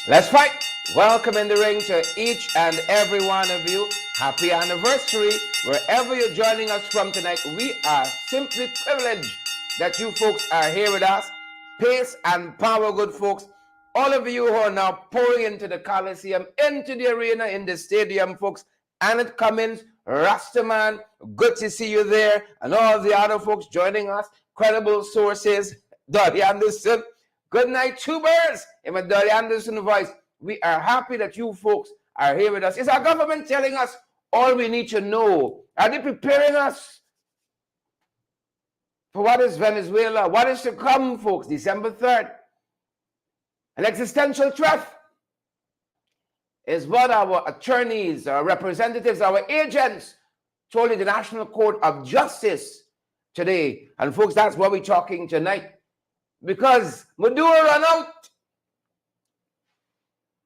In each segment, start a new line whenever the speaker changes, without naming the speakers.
Let's fight. Welcome in the ring to each and every one of you. Happy anniversary. Wherever you're joining us from tonight, we are simply privileged that you folks are here with us. Pace and power, good folks. All of you who are now pouring into the Coliseum, into the arena, in the stadium, folks. Annette Cummins, Rastaman, good to see you there. And all the other folks joining us. Credible sources, Dottie Anderson. Good night, two birds in my Dottie Anderson voice. We are happy that you folks are here with us. Is our government telling us all we need to know? Are they preparing us for what is Venezuela? What is to come, folks? December 3rd. An existential threat is what our attorneys, our representatives, our agents told the National Court of Justice today. And folks, that's what we're talking tonight. Because Maduro ran out.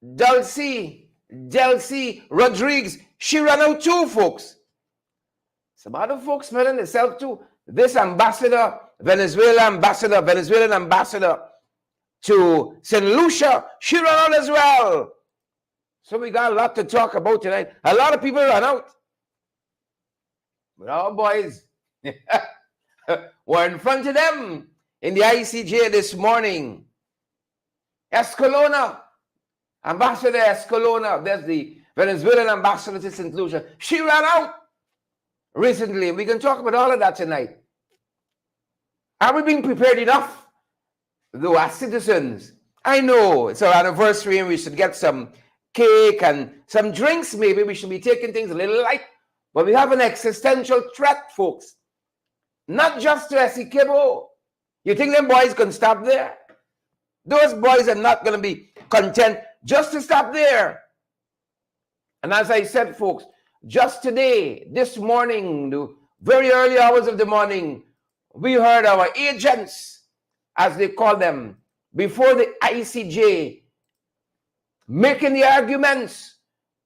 Delcy Rodríguez, she ran out too, folks. Some other folks smelling themselves too. This Venezuelan ambassador to St. Lucia, she ran out as well. So we got a lot to talk about tonight. A lot of people ran out. But our boys were in front of them in the ICJ this morning. Escalona, Ambassador Escalona, that's the Venezuelan ambassador to St. Lucia. She ran out recently. We can talk about all of that tonight. Are we being prepared enough, though, as citizens? I know it's our anniversary and we should get some cake and some drinks. Maybe we should be taking things a little light. But we have an existential threat, folks. Not just to Essequibo. You think them boys can stop there? Those boys are not going to be content just to stop there. And as I said, folks, just today, this morning, the very early hours of the morning, we heard our agents, as they call them, before the ICJ, making the arguments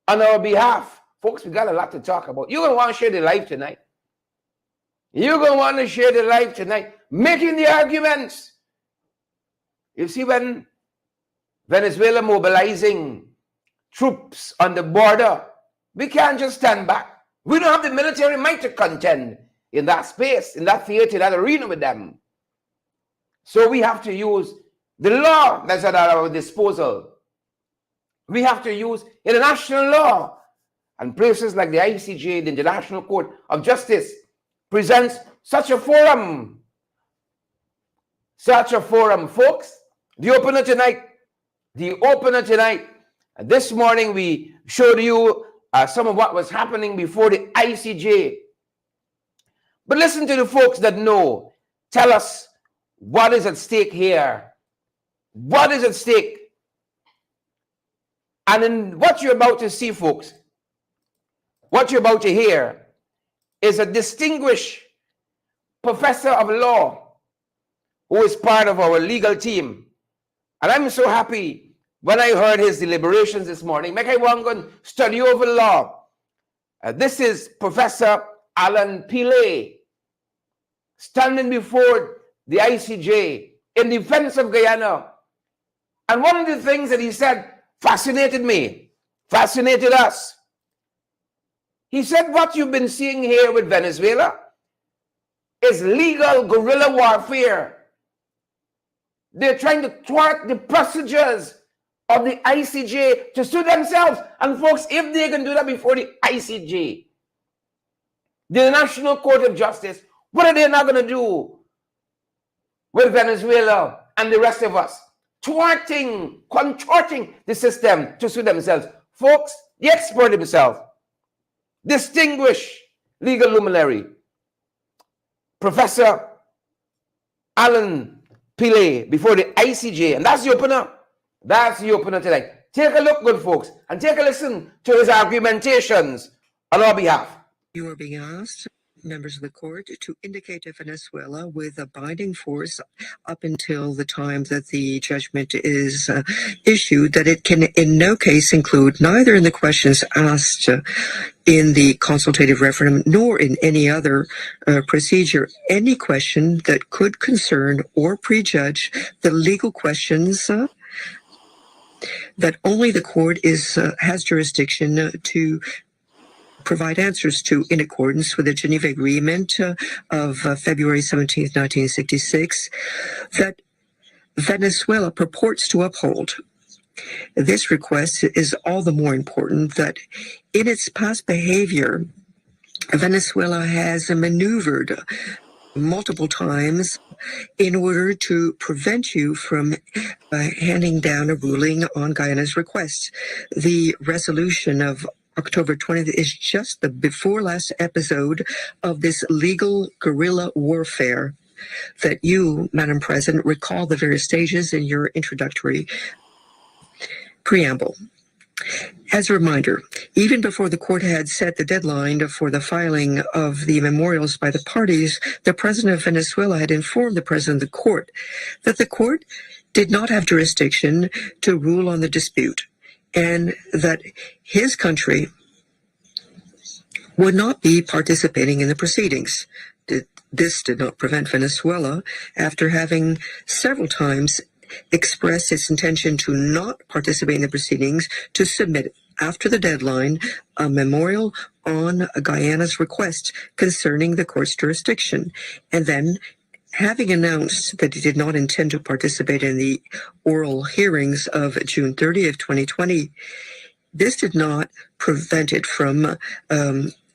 on our behalf. Folks, we got a lot to talk about. You're going to want to share the life tonight. You're going to want to share the life tonight, making the arguments. You see, when Venezuela mobilizing troops on the border, we can't just stand back. We don't have the military might to contend in that space, in that theater, that arena with them. So we have to use the law that's at our disposal. We have to use international law. And places like the ICJ, the International Court of Justice, presents such a forum. Such a forum, folks. The opener tonight. This morning we showed you some of what was happening before the ICJ. But listen to the folks that know. Tell us what is at stake here. What is at stake? And in what you're about to see, folks, what you're about to hear is a distinguished professor of law who is part of our legal team. And I'm so happy when I heard his deliberations this morning. Make I want to study over law. This is Professor Alan Pele, standing before the ICJ in defense of Guyana. And one of the things that he said fascinated me, fascinated us. He said what you've been seeing here with Venezuela is legal guerrilla warfare. They're trying to thwart the procedures of the ICJ to suit themselves. And folks, if they can do that before the ICJ, the National Court of Justice, what are they not going to do with Venezuela and the rest of us? Thwarting, contorting the system to suit themselves. Folks, the expert himself, distinguished legal luminary, Professor Alan Pele, before the ICJ. And that's the opener. That's the opener tonight. Take a look, good folks, and take a listen to his argumentations on our behalf.
You are being asked, members of the court, to indicate to Venezuela with a binding force up until the time that the judgment is issued that it can in no case include, neither in the questions asked in the consultative referendum nor in any other procedure, any question that could concern or prejudge the legal questions that only the court has jurisdiction to provide answers to in accordance with the Geneva Agreement of February 17, 1966, that Venezuela purports to uphold. This request is all the more important that in its past behavior, Venezuela has maneuvered multiple times in order to prevent you from handing down a ruling on Guyana's request. The resolution of October 20th is just the before last episode of this legal guerrilla warfare that you, Madam President, recall the various stages in your introductory preamble. As a reminder, even before the court had set the deadline for the filing of the memorials by the parties, the President of Venezuela had informed the President of the court that the court did not have jurisdiction to rule on the dispute, and that his country would not be participating in the proceedings. This did not prevent Venezuela, after having several times expressed its intention to not participate in the proceedings, to submit after the deadline a memorial on Guyana's request concerning the court's jurisdiction. And then, having announced that it did not intend to participate in the oral hearings of June 30th, 2020, this did not prevent it from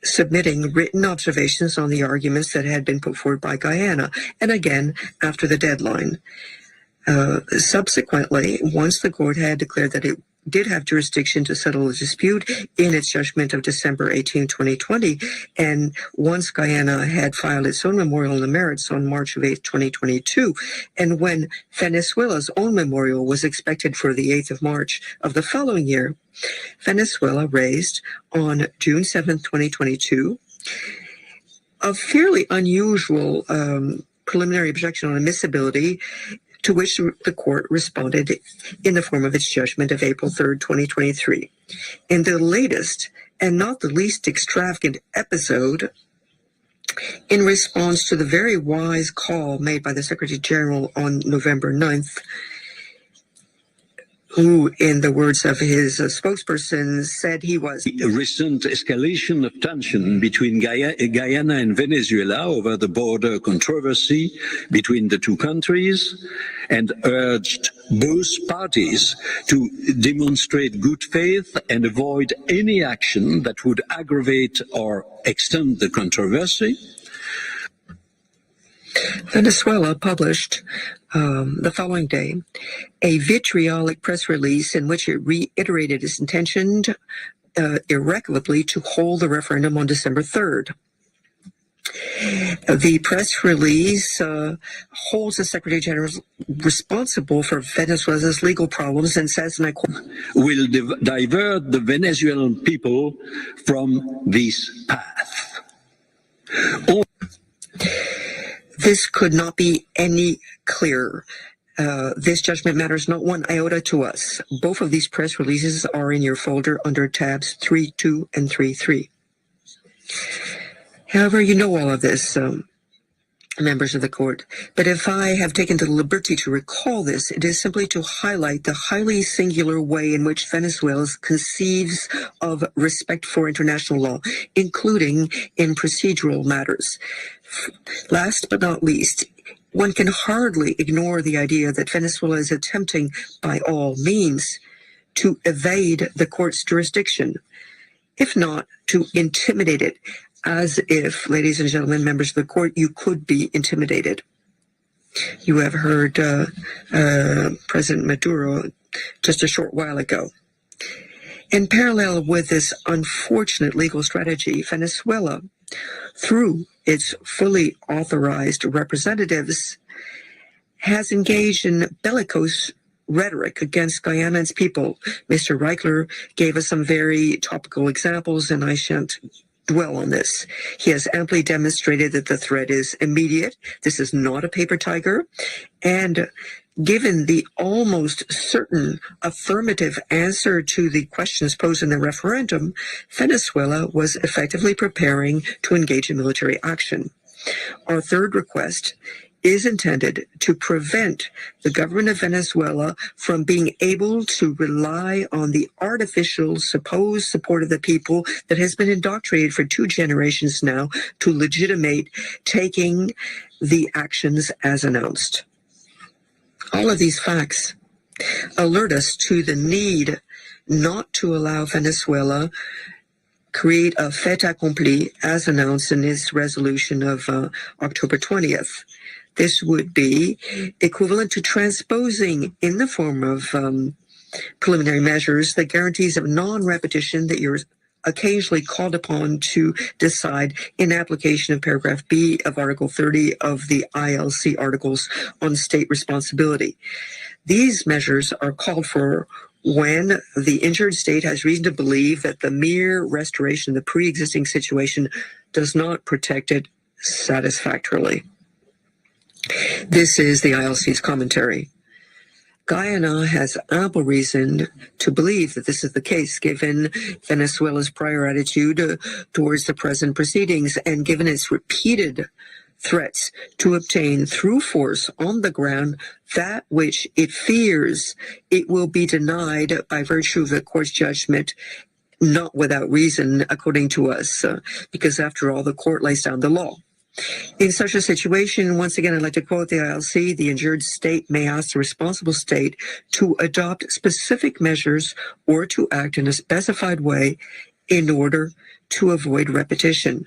submitting written observations on the arguments that had been put forward by Guyana, and again after the deadline. Subsequently, once the court had declared that it did have jurisdiction to settle the dispute in its judgment of December 18, 2020, and once Guyana had filed its own memorial on the merits on March of 8, 2022, and when Venezuela's own memorial was expected for the 8th of March of the following year, Venezuela raised on June 7, 2022, a fairly unusual preliminary objection on admissibility, to which the court responded in the form of its judgment of April 3rd, 2023. In the latest and not the least extravagant episode, in response to the very wise call made by the Secretary General on November 9th, who, in the words of his spokesperson, said he was...
A recent escalation of tension between Guyana and Venezuela over the border controversy between the two countries, and urged both parties to demonstrate good faith and avoid any action that would aggravate or extend the controversy.
Venezuela published the following day a vitriolic press release in which it reiterated its intention irrevocably to hold the referendum on December 3rd. The press release holds the Secretary General responsible for Venezuela's legal problems and says, and I quote,
"Will divert the Venezuelan people from this path."
This could not be any clearer. This judgment matters not one iota to us. Both of these press releases are in your folder under tabs 3.2 and 3.3. However, you know all of this, members of the court. But if I have taken the liberty to recall this, it is simply to highlight the highly singular way in which Venezuela conceives of respect for international law, including in procedural matters. Last but not least, one can hardly ignore the idea that Venezuela is attempting, by all means, to evade the court's jurisdiction, if not to intimidate it, as if, ladies and gentlemen, members of the court, you could be intimidated. You have heard President Maduro just a short while ago. In parallel with this unfortunate legal strategy, Venezuela, through its fully authorized representatives, has engaged in bellicose rhetoric against Guyana's people. Mr. Reikler gave us some very topical examples, and I shan't dwell on this. He has amply demonstrated that the threat is immediate. This is not a paper tiger. And given the almost certain affirmative answer to the questions posed in the referendum, Venezuela was effectively preparing to engage in military action. Our third request is intended to prevent the government of Venezuela from being able to rely on the artificial supposed support of the people that has been indoctrinated for 2 generations now to legitimate taking the actions as announced. All of these facts alert us to the need not to allow Venezuela create a fait accompli as announced in its resolution of October 20th. This would be equivalent to transposing in the form of preliminary measures the guarantees of non-repetition that you're occasionally called upon to decide in application of paragraph B of Article 30 of the ILC Articles on State Responsibility. These measures are called for when the injured state has reason to believe that the mere restoration of the pre-existing situation does not protect it satisfactorily. This is the ILC's commentary. Guyana has ample reason to believe that this is the case, given Venezuela's prior attitude towards the present proceedings and given its repeated threats to obtain through force on the ground that which it fears it will be denied by virtue of the court's judgment, not without reason, according to us, because after all, the court lays down the law. In such a situation, once again, I'd like to quote the ILC, the injured state may ask the responsible state to adopt specific measures or to act in a specified way in order to avoid repetition.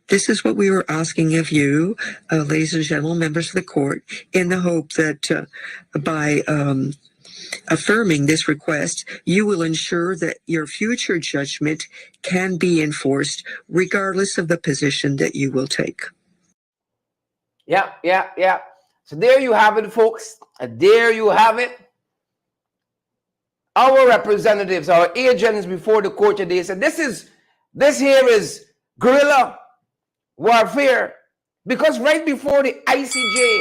This is what we were asking of you, ladies and gentlemen, members of the court, in the hope that by affirming this request, you will ensure that your future judgment can be enforced regardless of the position that you will take.
Yeah. So there you have it, folks. There you have it. Our representatives, our agents before the court today said this here is guerrilla warfare, because right before the ICJ,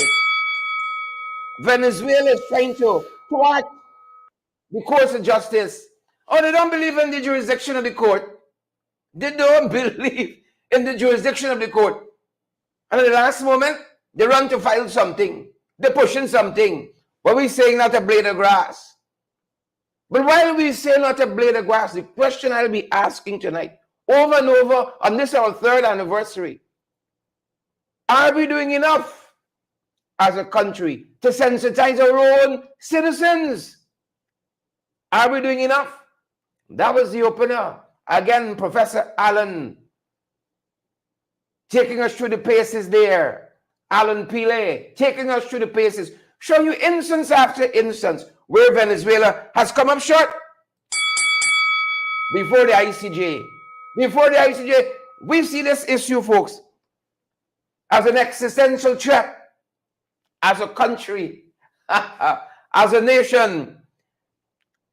Venezuela is trying to thwart the courts of justice. Oh, they don't believe in the jurisdiction of the court. They don't believe in the jurisdiction of the court. And at the last moment, they run to file something. They're pushing something. What we saying, not a blade of grass. But while we say not a blade of grass, the question I'll be asking tonight, over and over on this our 3rd anniversary, are we doing enough as a country to sensitize our own citizens? Are we doing enough? That was the opener. Again, Professor Allen taking us through the paces there. Alan Pele taking us through the paces, show you instance after instance where Venezuela has come up short before the ICJ. Before the ICJ, we see this issue, folks, as an existential threat, as a country, as a nation,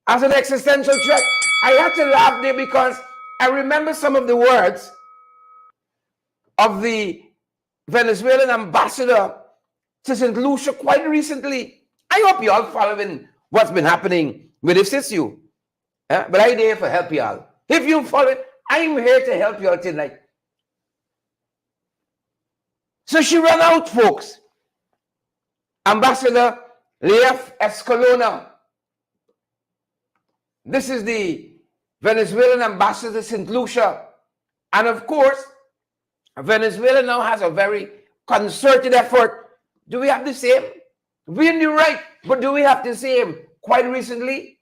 as an existential threat. I had to laugh there because I remember some of the words of the Venezuelan ambassador to St. Lucia quite recently. I hope you all following what's been happening with this issue. But I'm here to help you all. If you follow it, I'm here to help you all tonight. So she ran out, folks. Ambassador Leif Escalona. This is the Venezuelan ambassador to St. Lucia. And of course, Venezuela now has a very concerted effort. Do we have the same? We're in the right, but do we have the same? Quite recently,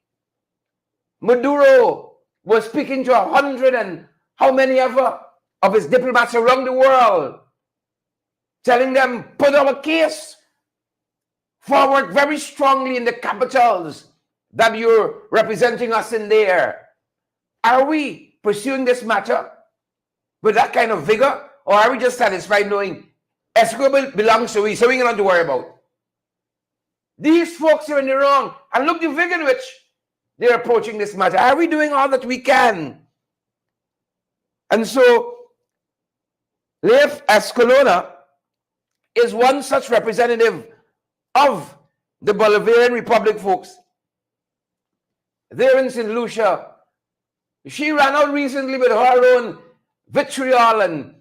Maduro was speaking to 100 and how many ever of his diplomats around the world, telling them, put our case forward very strongly in the capitals that you're representing us in there. Are we pursuing this matter with that kind of vigor? Or are we just satisfied knowing Escobar belongs to we, so we don't have to worry about? These folks are in the wrong. And look the vigor in which they're approaching this matter. Are we doing all that we can? And so, Leif Escalona is one such representative of the Bolivarian Republic, folks. There in St. Lucia, she ran out recently with her own vitriol and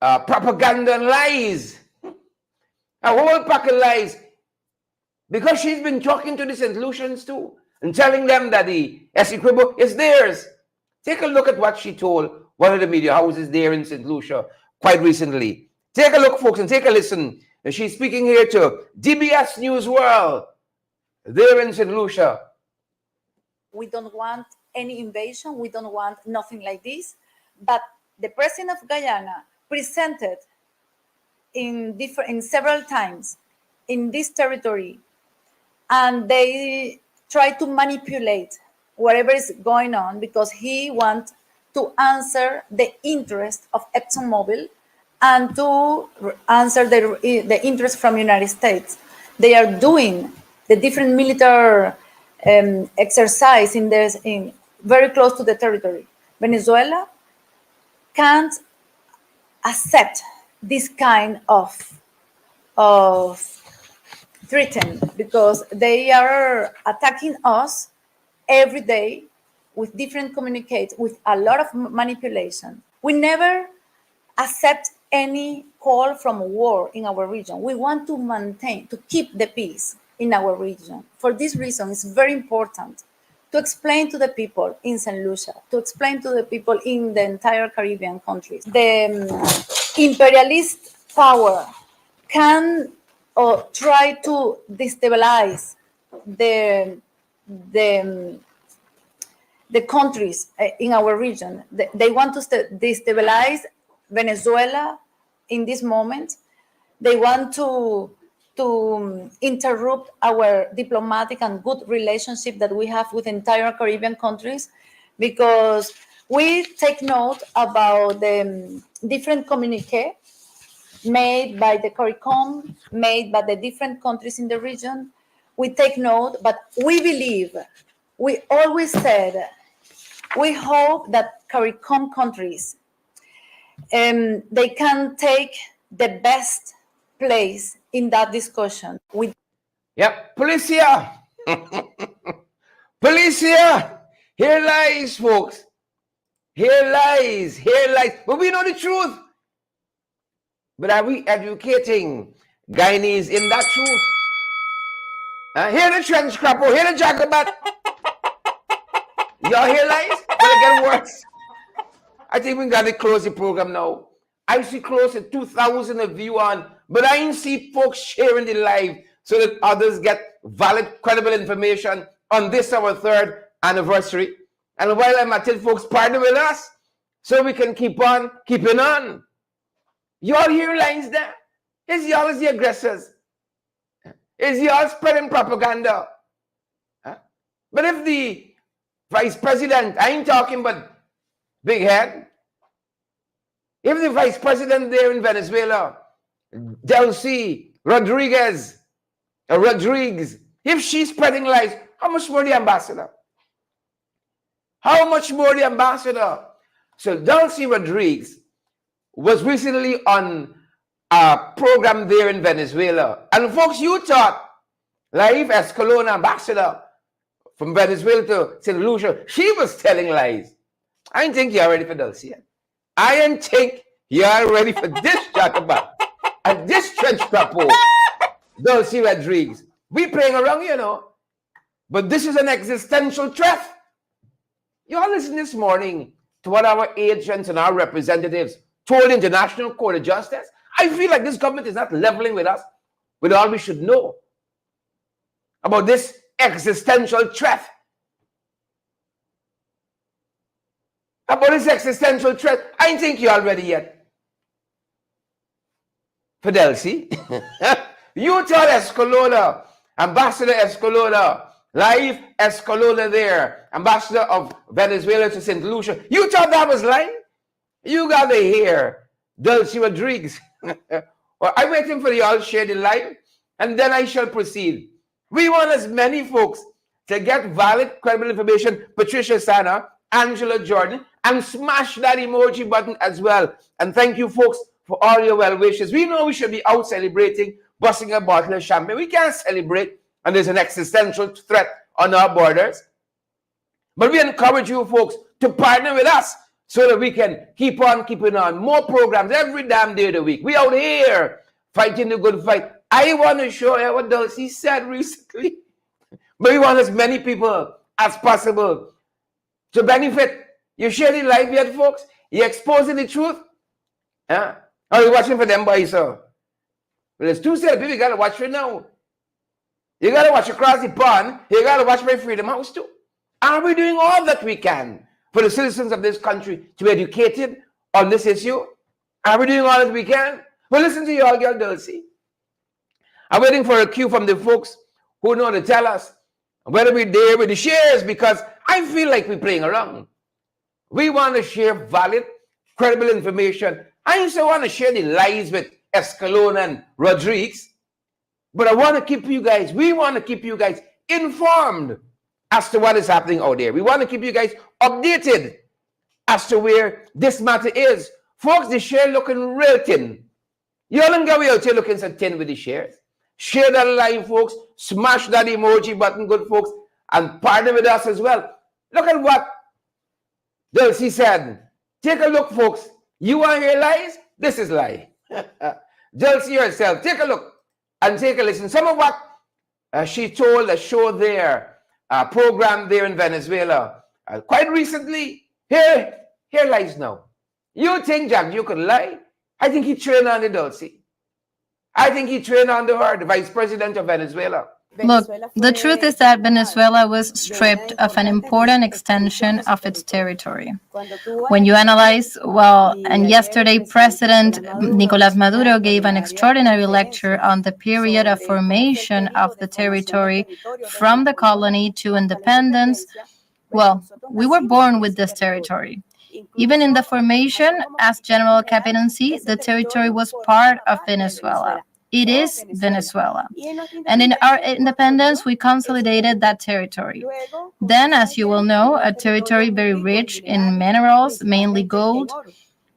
propaganda and lies. A whole pack of lies. Because she's been talking to the St. Lucians too and telling them that the Essequibo is theirs. Take a look at what she told one of the media houses there in St. Lucia quite recently. Take a look, folks, and take a listen. And she's speaking here to DBS News World there in St. Lucia.
We don't want any invasion. We don't want nothing like this. But the president of Guyana presented in several times in this territory, and they try to manipulate whatever is going on because he wants to answer the interest of ExxonMobil and to answer the interest from United States. They are doing the different military exercise in very close to the territory. Venezuela can't accept this kind of threaten because they are attacking us every day with different communicates, with a lot of manipulation. We never accept any call from war in our region. We want to keep the peace in our region. For this reason, it's very important to explain to the people in St. Lucia, to explain to the people in the entire Caribbean countries. The imperialist power can try to destabilize the countries in our region. They want to destabilize Venezuela in this moment. They want to interrupt our diplomatic and good relationship that we have with entire Caribbean countries, because we take note about the different communique made by the CARICOM, made by the different countries in the region. We take note, but we believe, we always said, we hope that CARICOM countries, they can take the best place in that discussion.
Yep, Policia. Policia. Here lies, folks. Here lies. But we know the truth. But are we educating Guyanese in that truth? Hear the trench crapper, hear the jackabat. Y'all hear lies? But it get worse. I think we got to close the program now. I see close to 2,000 of you on, but I ain't see folks sharing the live so that others get valid, credible information on this, our 3rd anniversary. And while I'm at it, folks, partner with us so we can keep on keeping on. Y'all hear lines there? Is y'all as the aggressors? Is y'all spreading propaganda? But if the Vice President, I ain't talking but big head, if the Vice President there in Venezuela, Delcy Rodríguez, if she's spreading lies, how much more the ambassador? How much more the ambassador? So Delcy Rodríguez was recently on a program there in Venezuela. And folks, you thought Leif Escalona, ambassador from Venezuela to St. Lucia, she was telling lies. I didn't think you're ready for Delcy yet. I didn't think you're ready for this jackabat and this trench crapo, Delcy Rodríguez. We playing around, you know, but this is an existential threat. You all listen this morning to what our agents and our representatives told the International Court of Justice. I feel like this government is not leveling with us with all we should know about this existential threat. About this existential threat, I don't think you're all ready yet. For Delcy, you tell Escalona, Ambassador Escalona, Leif Escalona there, Ambassador of Venezuela to St. Lucia, you thought that was lying? You got to hear Delcy Rodríguez. Well, I'm waiting for you all to share the live, and then I shall proceed. We want as many folks to get valid, credible information. Patricia Sana, Angela Jordan, and smash that emoji button as well. And thank you, folks, for all your well wishes. We know we should be out celebrating, busting a bottle of champagne. We can't celebrate, and there's an existential threat on our borders. But we encourage you, folks, to partner with us so that we can keep on keeping on. More programs every damn day of the week. We out here fighting the good fight. I want to show you what Delcy said recently. But we want as many people as possible to benefit. You share the live yet, folks? You exposing the truth? Huh? Are you watching for them boys, sir? Well, there's two sets of people you gotta watch for now. You gotta watch across the pond. You gotta watch my Freedom House too. Are we doing all that we can for the citizens of this country to be educated on this issue? Are we doing all that we can? Well, listen to you all, girl Delcy. I'm waiting for a cue from the folks who know to tell us whether we're there with the shares, because I feel like we're playing around. We want to share valid, credible information. I also want to share the lies with Escalona and Rodríguez, but I want to keep you guys, we want to keep you guys informed as to what is happening out there. We want to keep you guys updated as to where this matter is. Folks, the share looking real thin. You all don't go out here looking so thin with the shares. Share that live, folks. Smash that emoji button, good folks, and partner with us as well. Look at what Delcy said. Take a look, folks. You want to hear lies? This is lie. Delcy herself. Take a look and take a listen. Some of what she told a show there, a program there in Venezuela, quite recently. Here lies now. You think, Jack, you could lie? I think he trained on the Delcy. I think he trained under her, the Vice President of Venezuela.
Look, the truth is that Venezuela was stripped of an important extension of its territory. When you analyze, and yesterday President Nicolás Maduro gave an extraordinary lecture on the period of formation of the territory from the colony to independence. Well, we were born with this territory. Even in the formation as general captaincy, the territory was part of Venezuela. It is Venezuela. And in our independence, we consolidated that territory. Then, as you will know, a territory very rich in minerals, mainly gold.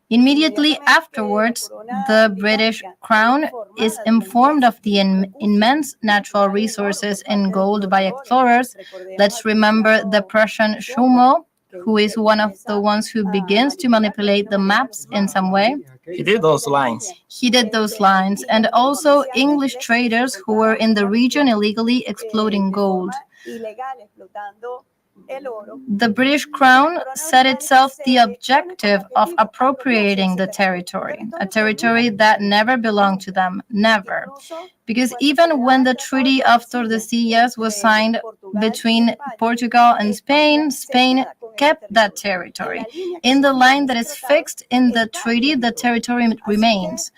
Immediately afterwards, the British Crown is informed of the immense natural resources in gold by explorers. Let's remember the Prussian Schummel, who is one of the ones who begins to manipulate the maps in some way.
He did those lines.
He did those lines, and also English traders who were in the region illegally exploiting gold. The British Crown set itself the objective of appropriating the territory, a territory that never belonged to them, never. Because even when the Treaty of Tordesillas was signed between Portugal and Spain, Spain kept that territory. In the line that is fixed in the treaty, the territory remains.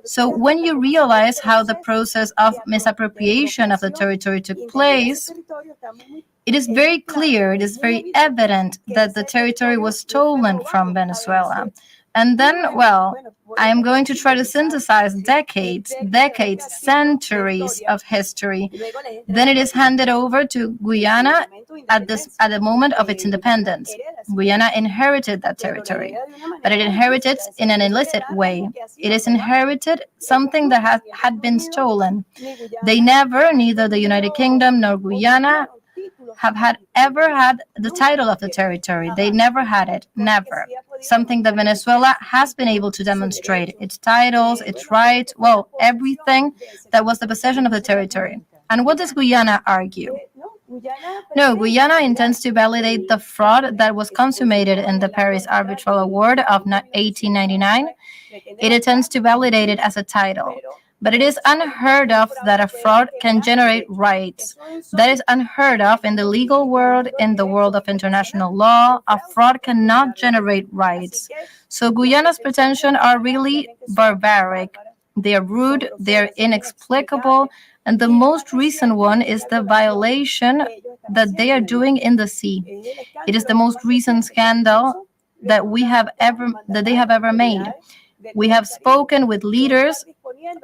So when you realize how the process of misappropriation of the territory took place, it is very clear, it is very evident that the territory was stolen from Venezuela. And then, I am going to try to synthesize decades, centuries of history. Then it is handed over to Guyana at the moment of its independence. Guyana inherited that territory, but it inherited in an illicit way. It is inherited something that had been stolen. They never, neither the United Kingdom nor Guyana, have ever had the title of the territory. They never had it, never. Something that Venezuela has been able to demonstrate, its titles, its rights, everything that was the possession of the territory. And what does Guyana argue? No, Guyana intends to validate the fraud that was consummated in the Paris Arbitral Award of 1899. It intends to validate it as a title. But it is unheard of that a fraud can generate rights. That is unheard of in the legal world, in the world of international law. A fraud cannot generate rights. So Guyana's pretensions are really barbaric. They are rude, they are inexplicable, and the most recent one is the violation that they are doing in the sea. It is the most recent scandal that they have ever made. We have spoken with leaders,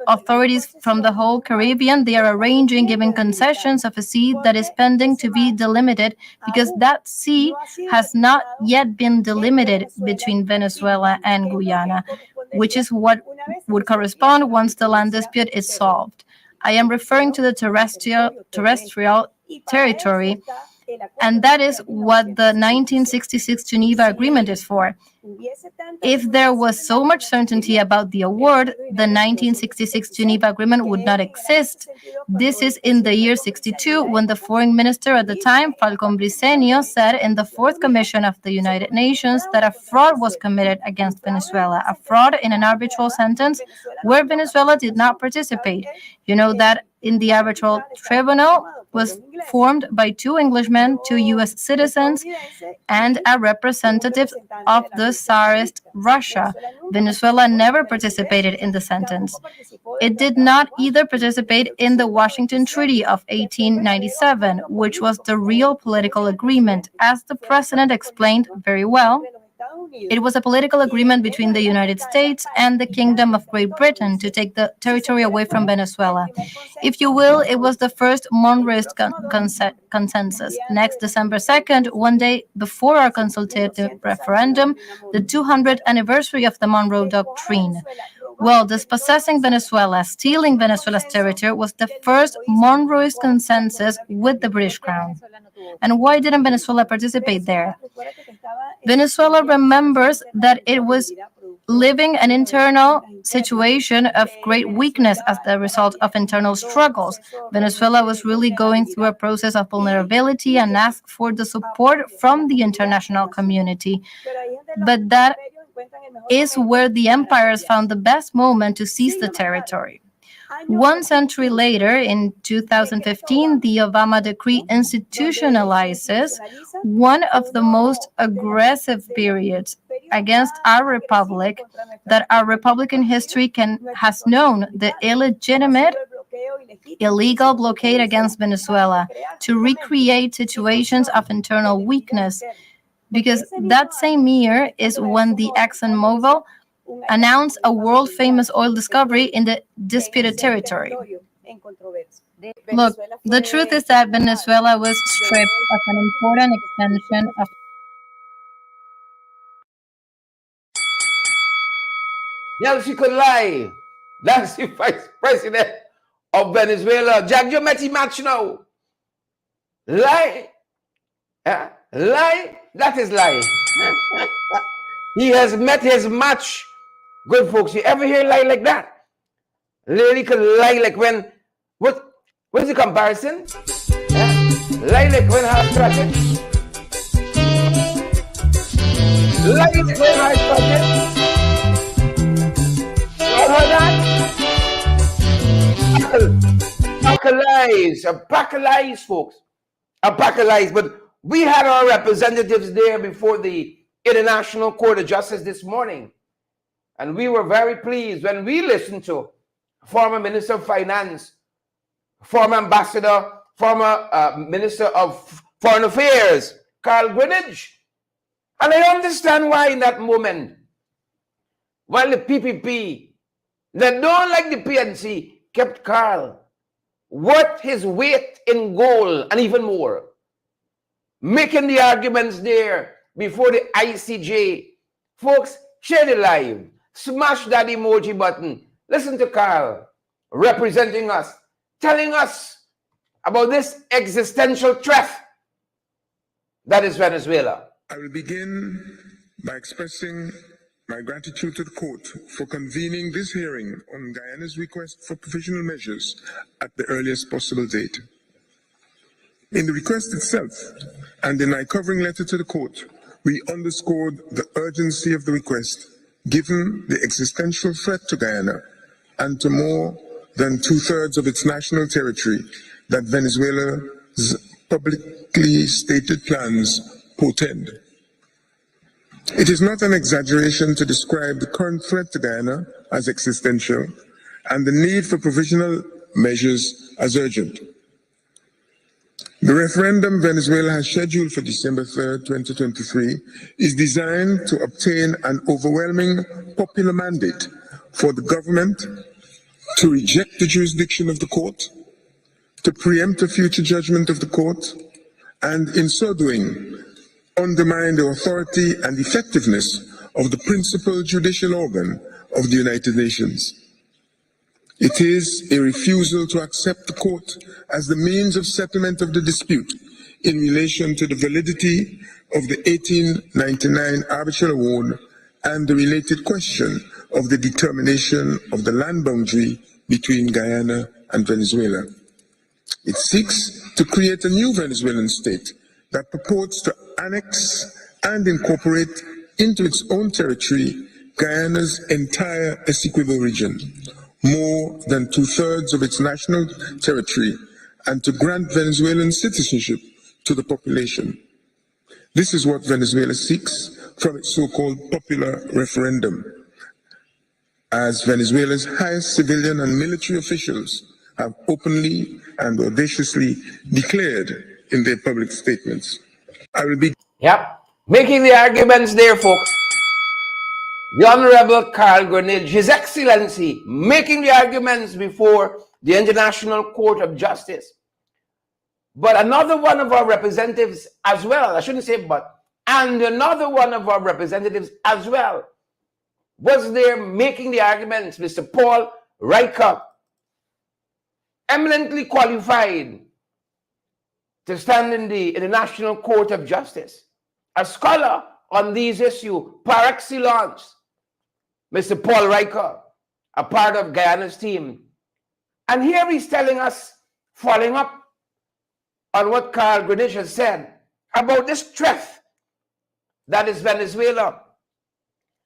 authorities from the whole Caribbean. They are arranging, giving concessions of a sea that is pending to be delimited, because that sea has not yet been delimited between Venezuela and Guyana, which is what would correspond once the land dispute is solved. I am referring to the terrestrial territory, And that is what the 1966 Geneva Agreement is for. If there was so much certainty about the award, the 1966 Geneva Agreement would not exist. This is in the year 62, when the foreign minister at the time, Falcón Briceño, said in the Fourth Commission of the United Nations that a fraud was committed against Venezuela, a fraud in an arbitral sentence where Venezuela did not participate. You know that in the arbitral tribunal was formed by 2 Englishmen, 2 U.S. citizens, and a representative of the Tsarist Russia. Venezuela never participated in the sentence. It did not either participate in the Washington Treaty of 1897, which was the real political agreement, as the president explained very well. It was a political agreement between the United States and the Kingdom of Great Britain to take the territory away from Venezuela. If you will, it was the first Monroeist consensus. Next December 2nd, one day before our consultative referendum, the 200th anniversary of the Monroe Doctrine. Well, dispossessing Venezuela, stealing Venezuela's territory was the first Monroeist consensus with the British Crown. And why didn't Venezuela participate there? Venezuela remembers that it was living an internal situation of great weakness as the result of internal struggles. Venezuela was really going through a process of vulnerability and asked for the support from the international community. But that is where the empires found the best moment to seize the territory. 1 century later, in 2015, the Obama decree institutionalizes one of the most aggressive periods against our republic that our republican history has known, the illegitimate, illegal blockade against Venezuela, to recreate situations of internal weakness. Because that same year is when the ExxonMobil announced a world-famous oil discovery in the disputed territory. Look, the truth is that Venezuela was stripped of an important extension of
Delcy could lie. That's the Vice President of Venezuela. Jack, met him match now. Lie. Lie. That is lie. He has met his match. Good folks, you ever hear lie like that? Lady could lie like when, what's the comparison? Lie like when half traffic. Lie like when half traffic. You heard that? A pack of lies, folks. A pack of lies. But we had our representatives there before the International Court of Justice this morning. And we were very pleased when we listened to former Minister of Finance, former Ambassador, former Minister of Foreign Affairs, Greenidge. And I understand why in that moment, while the PPP, that don't like the PNC, kept Carl worth his weight in gold and even more, making the arguments there before the ICJ. Folks, share the live. Smash that emoji button. Listen to Carl representing us, telling us about this existential threat that is Venezuela.
I will begin by expressing my gratitude to the court for convening this hearing on Guyana's request for provisional measures at the earliest possible date. In the request itself and in my covering letter to the court, we underscored the urgency of the request given the existential threat to Guyana and to more than 2/3 of its national territory that Venezuela's publicly stated plans portend. It is not an exaggeration to describe the current threat to Guyana as existential and the need for provisional measures as urgent. The referendum Venezuela has scheduled for December 3rd, 2023 is designed to obtain an overwhelming popular mandate for the government to reject the jurisdiction of the court, to preempt a future judgment of the court, and in so doing, undermine the authority and effectiveness of the principal judicial organ of the United Nations. It is a refusal to accept the court as the means of settlement of the dispute in relation to the validity of the 1899 arbitral award and the related question of the determination of the land boundary between Guyana and Venezuela. It seeks to create a new Venezuelan state that purports to annex and incorporate into its own territory Guyana's entire Essequibo region, more than 2/3 of its national territory, and to grant Venezuelan citizenship to the population. This is what Venezuela seeks from its so-called popular referendum, as Venezuela's highest civilian and military officials have openly and audaciously declared in their public statements. I will be...
Yep. Making the arguments there, folks. The Honorable Carl Greenidge, His Excellency, making the arguments before the International Court of Justice. But another one of our representatives as well, I shouldn't say but, and another one of our representatives as well was there making the arguments, Mr. Paul Reikler, eminently qualified to stand in the International Court of Justice, a scholar on these issues par excellence. Mr. Paul Reikler, a part of Guyana's team. And here he's telling us, following up on what Carl Greenidge has said about this threat that is Venezuela,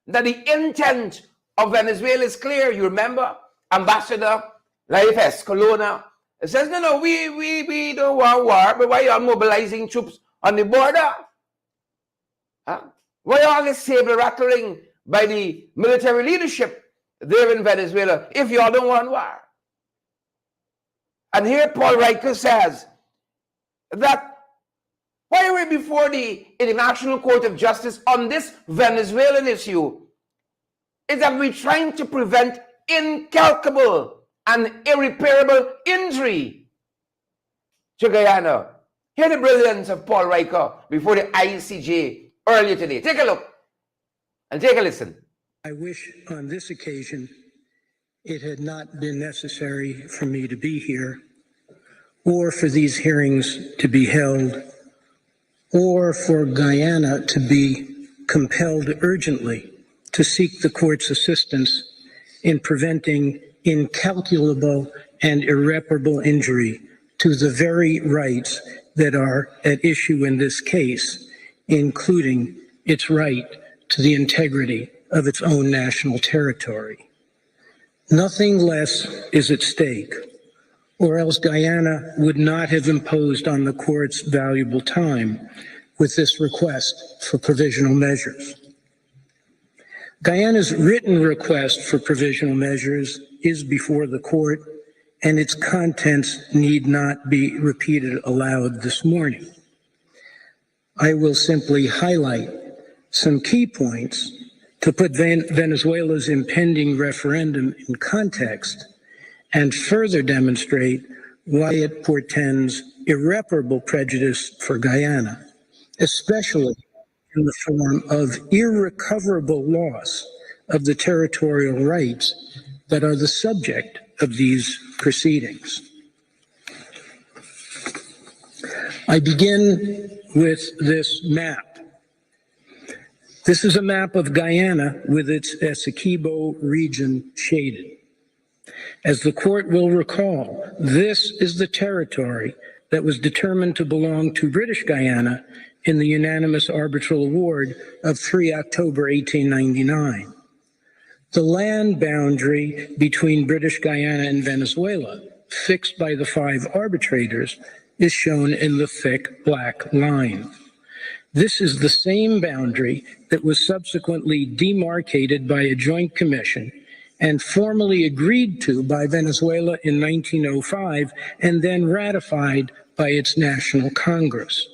that the intent of Venezuela is clear. You remember Ambassador Leif Escalona says, no, we don't want war, but why are you mobilizing troops on the border? Huh? Why all this saber rattling by the military leadership there in Venezuela if you all don't want war? And here Paul Reikler says that why are we before the International Court of Justice on this Venezuelan issue is that we're trying to prevent incalculable and irreparable injury to Guyana. Hear the brilliance of Paul Reikler before the ICJ earlier today. Take a look and take a listen.
I wish on this occasion it had not been necessary for me to be here, or for these hearings to be held, or for Guyana to be compelled urgently to seek the court's assistance in preventing incalculable and irreparable injury to the very rights that are at issue in this case, including its right to the integrity of its own national territory. Nothing less is at stake, or else Guyana would not have imposed on the court's valuable time with this request for provisional measures. Guyana's written request for provisional measures is before the court, and its contents need not be repeated aloud this morning. I will simply highlight some key points to put Venezuela's impending referendum in context and further demonstrate why it portends irreparable prejudice for Guyana, especially in the form of irrecoverable loss of the territorial rights that are the subject of these proceedings. I begin with this map. This is a map of Guyana with its Essequibo region shaded. As the court will recall, this is the territory that was determined to belong to British Guyana in the unanimous arbitral award of 3 October 1899. The land boundary between British Guyana and Venezuela, fixed by the 5 arbitrators, is shown in the thick black line. This is the same boundary that was subsequently demarcated by a joint commission and formally agreed to by Venezuela in 1905 and then ratified by its National Congress.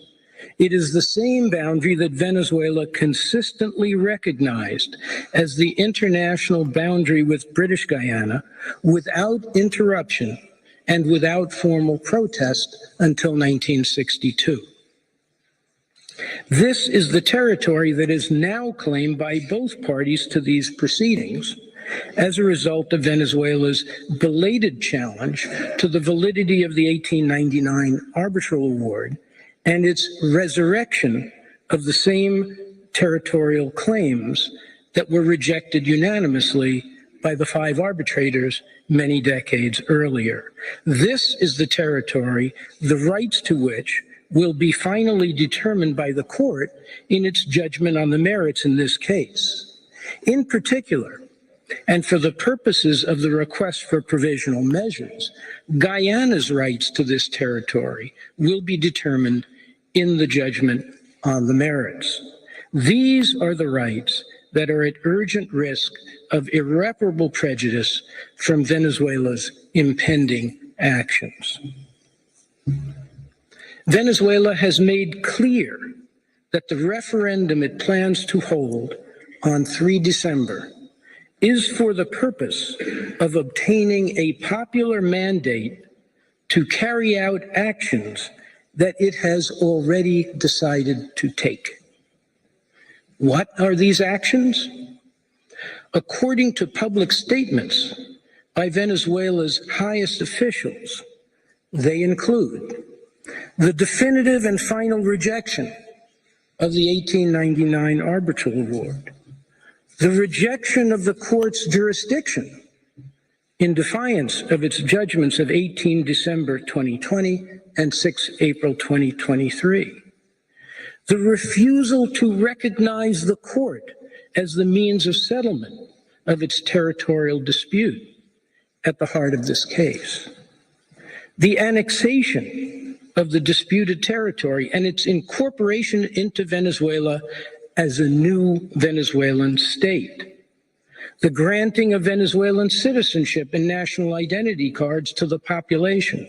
It is the same boundary that Venezuela consistently recognized as the international boundary with British Guyana without interruption and without formal protest until 1962. This is the territory that is now claimed by both parties to these proceedings as a result of Venezuela's belated challenge to the validity of the 1899 arbitral award and its resurrection of the same territorial claims that were rejected unanimously by the 5 arbitrators many decades earlier. This is the territory, the rights to which will be finally determined by the court in its judgment on the merits in this case. In particular, and for the purposes of the request for provisional measures, Guyana's rights to this territory will be determined in the judgment on the merits. These are the rights that are at urgent risk of irreparable prejudice from Venezuela's impending actions. Venezuela has made clear that the referendum it plans to hold on 3 December is for the purpose of obtaining a popular mandate to carry out actions that it has already decided to take. What are these actions? According to public statements by Venezuela's highest officials, they include the definitive and final rejection of the 1899 arbitral award, the rejection of the court's jurisdiction in defiance of its judgments of 18 December 2020 and 6 April 2023, the refusal to recognize the court as the means of settlement of its territorial dispute at the heart of this case, the annexation of the disputed territory and its incorporation into Venezuela as a new Venezuelan state, the granting of Venezuelan citizenship and national identity cards to the population,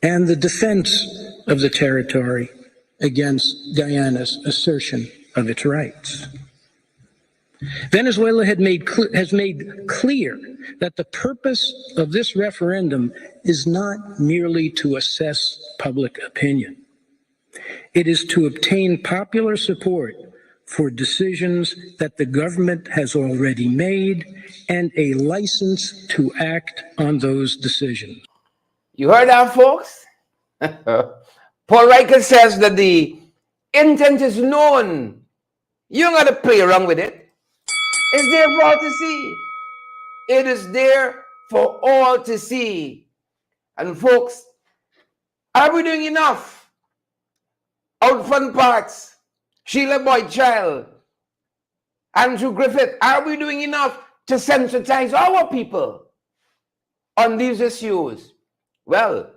and the defense of the territory against Guyana's assertion of its rights. Venezuela has made clear that the purpose of this referendum is not merely to assess public opinion. It is to obtain popular support for decisions that the government has already made and a license to act on those decisions.
You heard that, folks? Paul Reikler says that the intent is known. You don't got to play around with it. It's there for all to see. It is there for all to see. And folks, are we doing enough? Out front parts, Sheila Boyd-Child, Andrew Griffith, are we doing enough to sensitize our people on these issues? Well,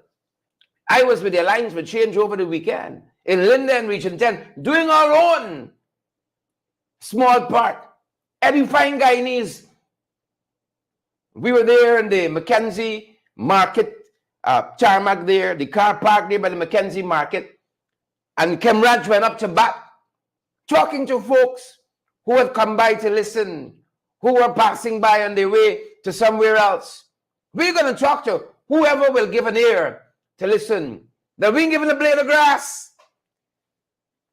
I was with the Alliance for Change over the weekend in Linden, Region 10, doing our own small part, edifying Guyanese. We were there in the Mackenzie Market, Tarmac there, the car park there by the Mackenzie Market, and Kemraj went up to bat, talking to folks who had come by to listen, who were passing by on their way to somewhere else. We're going to talk to whoever will give an ear to listen. That we ain't giving a blade of grass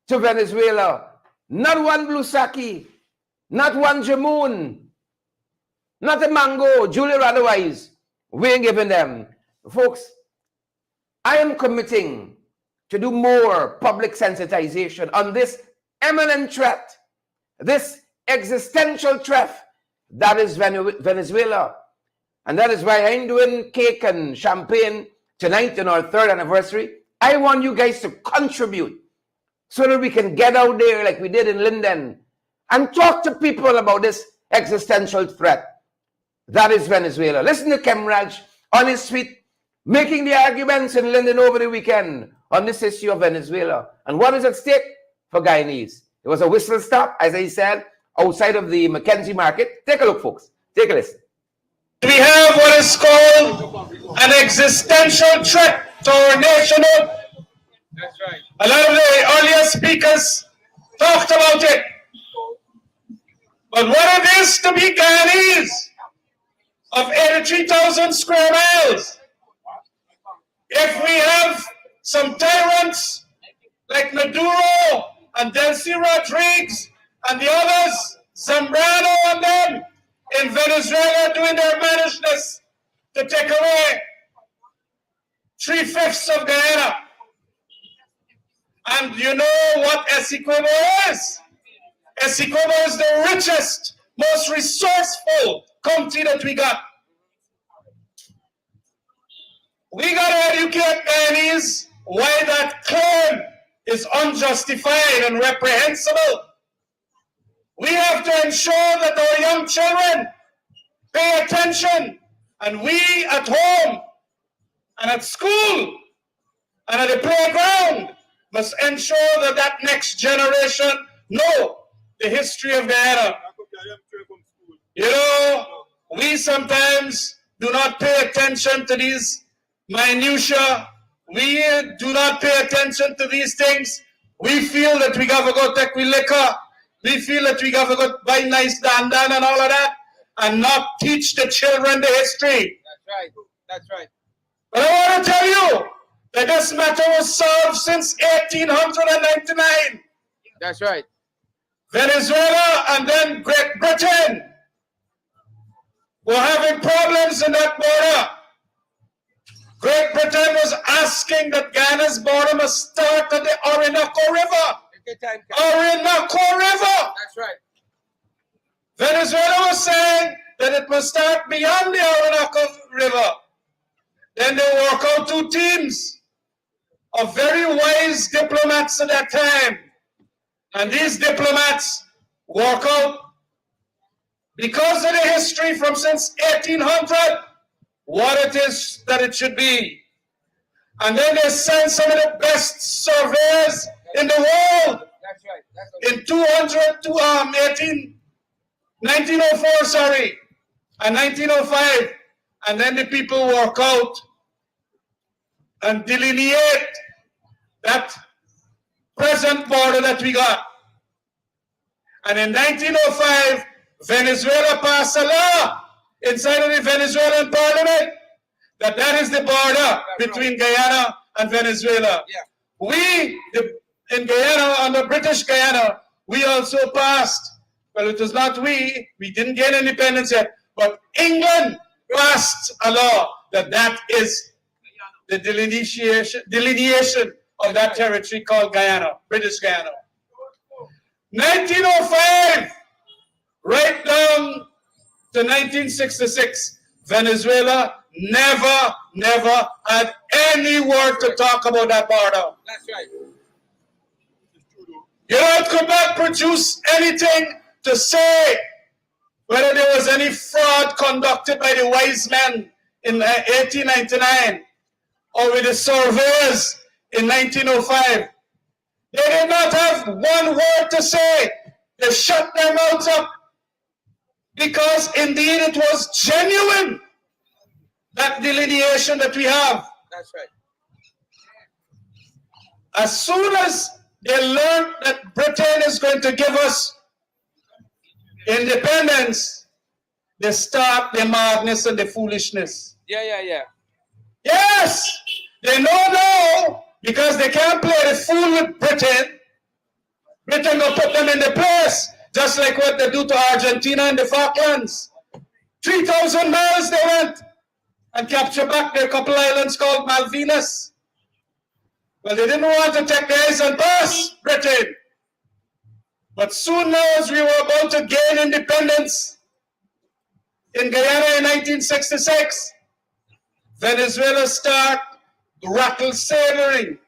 to Venezuela. Not one blue sake, not one jamoon, not a mango, Julia or otherwise. We ain't giving them. Folks, I am committing to do more public sensitization on this imminent threat, this existential threat that is Venezuela. And that is why I ain't doing cake and champagne tonight on our 3rd anniversary. I want you guys to contribute so that we can get out there like we did in Linden and talk to people about this existential threat that is Venezuela. Listen to Kemraj on his tweet, making the arguments in Linden over the weekend on this issue of Venezuela. And what is at stake for Guyanese? It was a whistle stop, as I said, outside of the Mackenzie Market. Take a look, folks. Take a listen.
We have what is called an existential threat to our nationhood. That's right. A lot of the earlier speakers talked about it. But what it is to be Guyanese of 83,000 square miles, if we have some tyrants like Maduro and Delcy Rodríguez and the others, Zambrano and them, in Venezuela doing their mannishness to take away 3/5 of Guyana. And you know what Essequibo is? Essequibo is the richest, most resourceful country that we got. We got to educate Guyanese why that claim is unjustified and reprehensible. We have to ensure that our young children pay attention, and we at home and at school and at the playground must ensure that that next generation know the history of Guyana. You know, we sometimes do not pay attention to these minutiae. We do not pay attention to these things. We feel that we got to go take we liquor. We feel that we got to go buy nice dandan and all of that, and not teach the children the history.
That's right. That's right.
But I want to tell you that this matter was solved since 1899.
That's right.
Venezuela and then Great Britain were having problems in that border. Great Britain was asking that Guyana's border must start at the Orinoco River. Orinoco River.
That's right.
Venezuela was saying that it must start beyond the Orinoco River. Then they work out two teams of very wise diplomats at that time. And these diplomats work out, because of the history from since 1800, what it is that it should be. And then they send some of the best surveyors in the world.
That's right. That's right.
In 1904, sorry, and 1905. And then the people work out and delineate that present border that we got. And in 1905, Venezuela passed a law inside of the Venezuelan parliament that is the border between Guyana and Venezuela.
Yeah.
We, in Guyana, under British Guyana, we also passed, well, it was not we didn't get independence yet, but England passed a law that is the delineation of that territory called Guyana, British Guyana. 1905, right down to 1966, Venezuela never had any word to talk about that border.
That's right.
You know, it could not produce anything to say whether there was any fraud conducted by the wise men in 1899 or with the surveyors in 1905. They did not have one word to say. They shut their mouths up because indeed it was genuine, that delineation that we have.
That's right.
As soon as they learned that Britain is going to give us independence, they start the madness and the foolishness.
Yeah.
Yes, they know now because they can't play the fool with Britain. Britain will put them in the place, just like what they do to Argentina and the Falklands. 3,000 miles they went and captured back their couple islands called Malvinas. Well, they didn't want to take the eyes and pass Britain. But soon now, as we were about to gain independence in Guyana in 1966, Venezuela start rattle sabering,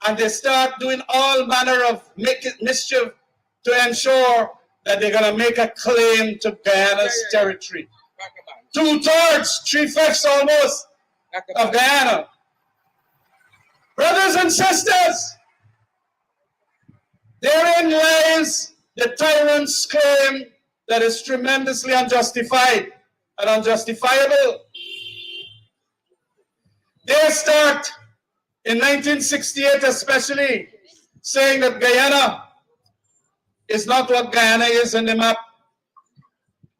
and they start doing all manner of mischief to ensure that they're going to make a claim to Guyana's territory. 2/3, 3/5 almost of Guyana. Brothers and sisters, therein lies the tyrant's claim that is tremendously unjustified and unjustifiable. They start in 1968 especially saying that Guyana is not what Guyana is in the map.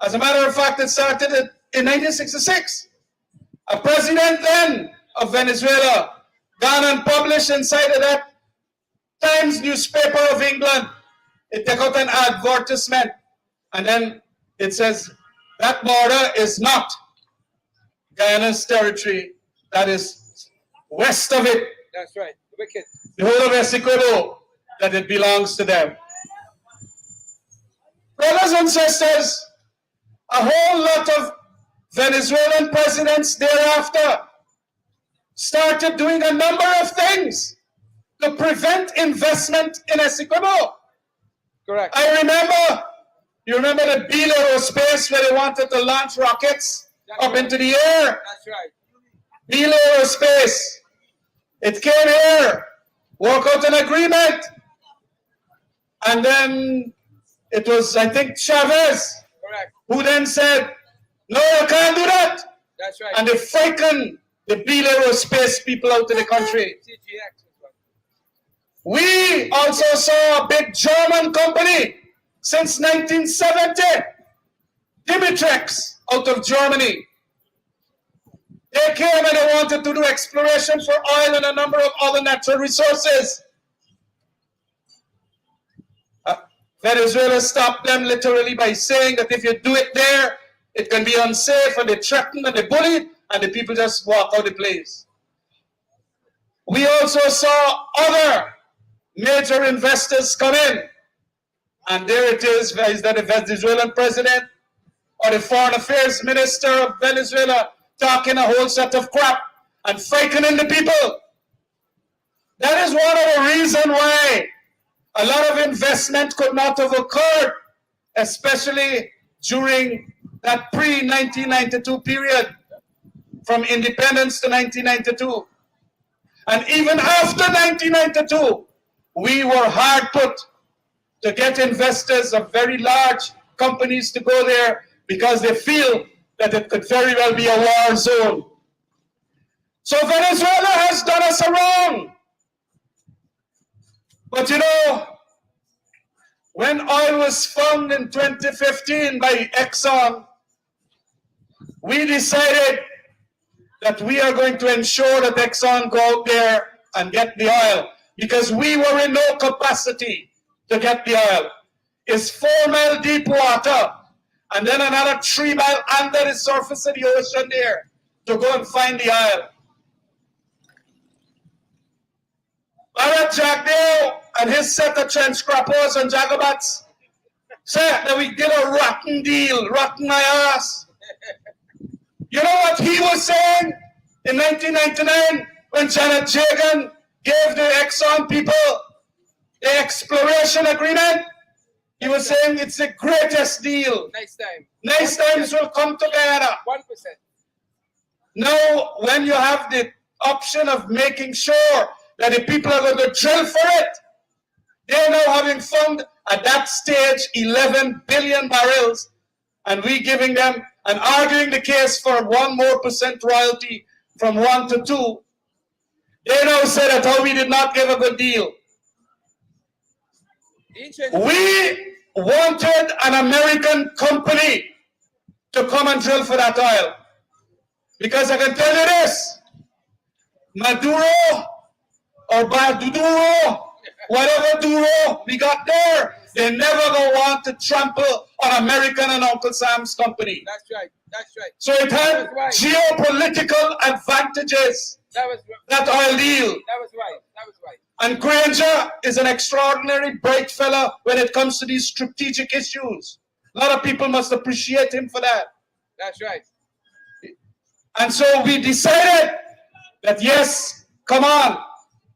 As a matter of fact, it started in 1966. A president then of Venezuela gone and published inside of that Times newspaper of England. It took out an advertisement, and then it says that border is not Guyana's territory. That is west of it.
That's right.
the whole of Essequibo, that it belongs to them. Brothers and sisters, a whole lot of Venezuelan presidents thereafter started doing a number of things to prevent investment in Essequibo.
Correct.
You remember the Pele aerospace where they wanted to launch rockets up into the air?
That's right.
Pele aerospace. It came here, work out an agreement, and then it was, I think, Chavez,
Correct.
who then said, no, you can't do that.
That's right.
And they frightened the Pele aerospace people out of the country.
CGX.
We also saw a big German company since 1970, Dimitrex, out of Germany. They came and they wanted to do exploration for oil and a number of other natural resources. Venezuela stopped them literally by saying that if you do it there, it can be unsafe, and they threatened and they bullied, and the people just walk out the place. We also saw other major investors come in, and there it is that the Venezuelan president or the foreign affairs minister of Venezuela talking a whole set of crap and frightening the people. That is one of the reasons why a lot of investment could not have occurred, especially during that pre-1992 period, from independence to 1992. And even after 1992, we were hard put to get investors of very large companies to go there because they feel that it could very well be a war zone. So Venezuela has done us a wrong. But you know, when oil was found in 2015 by Exxon, we decided that we are going to ensure that Exxon go out there and get the oil, because we were in no capacity to get the oil. It's 4-mile deep water, and then another 3 mile under the surface of the ocean there to go and find the oil. Barrett Jagdale and his set of trench scrappers and jagabats said that we did a rotten deal, rotten my ass. You know what he was saying in 1999 when Janet Jagan gave the Exxon people the exploration agreement? He was saying it's the greatest deal.
Next time.
Next times will come to Guyana.
1%.
Now, when you have the option of making sure that the people are going to drill for it, they're now having found at that stage 11 billion barrels, and we giving them and arguing the case for 1% more royalty from 1 to 2. They now say that how we did not give a good deal. We wanted an American company to come and drill for that oil. Because I can tell you this, Maduro or Baduro, whatever Duro we got there, they never gonna want to trample on American and Uncle Sam's company.
That's right. That's right.
So it had
right.
geopolitical advantages,
That was
that oil deal.
That was right. That was right.
And Granger is an extraordinary bright fella when it comes to these strategic issues. A lot of people must appreciate him for that.
That's right.
And so we decided that yes, come on,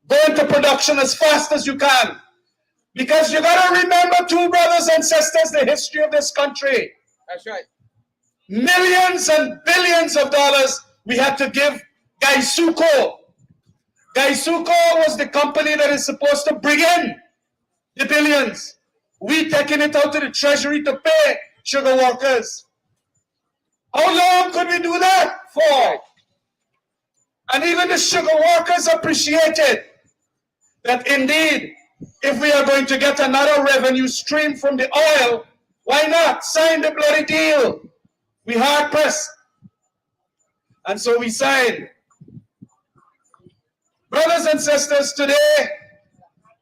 go into production as fast as you can. Because you gotta remember too, brothers and sisters, the history of this country.
That's right.
Millions and billions of dollars we had to give Gaisuco. Gaisuco was the company that is supposed to bring in the billions. We taking it out to the treasury to pay sugar workers. How long could we do that for? And even the sugar workers appreciated that indeed, if we are going to get another revenue stream from the oil, why not sign the bloody deal? We hard pressed. And so we signed. Brothers and sisters, today,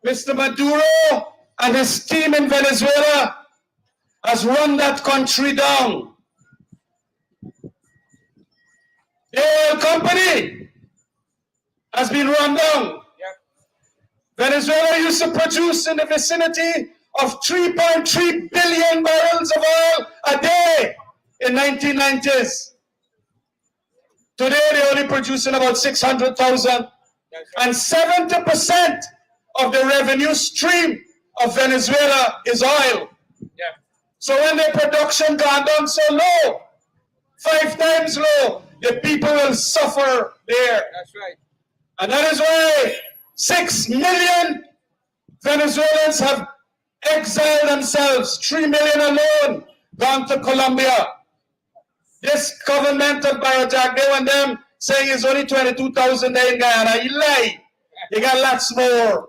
Mr. Maduro and his team in Venezuela has run that country down. The oil company has been run down. Venezuela used to produce in the vicinity of 3.3 billion barrels of oil a day in 1990s. Today, they're only producing about 600,000. And 70% of the revenue stream of Venezuela is oil. So when their production gone down so low, 5 times low, the people will suffer there.
That's right.
And that is why 6 million Venezuelans have exiled themselves, 3 million alone gone to Colombia. This government of Biojack, they want them saying it's only 22,000 there in Guyana. You lie. You got lots more.